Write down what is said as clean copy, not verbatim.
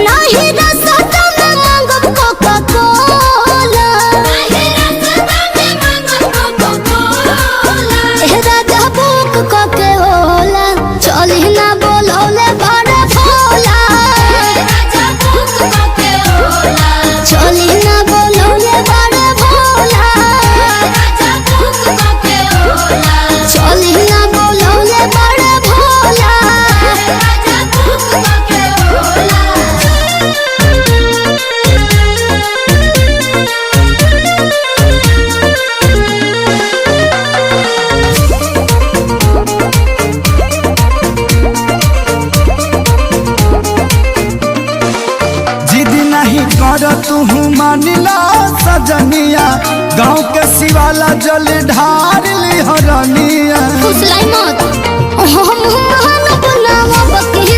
नहीं रास्ता में मांगब कोका कोला राजा बुक कोके होला चली ना बोलौले बड़ा भोला चली ना बोलौले बड़ा भोला चली ना बोलौले बड़ा भोला कर तू मानिला सजनिया गाँव के शिवाला जल ढार ली हरनिया फुसलाई मत हम बनावा बकरी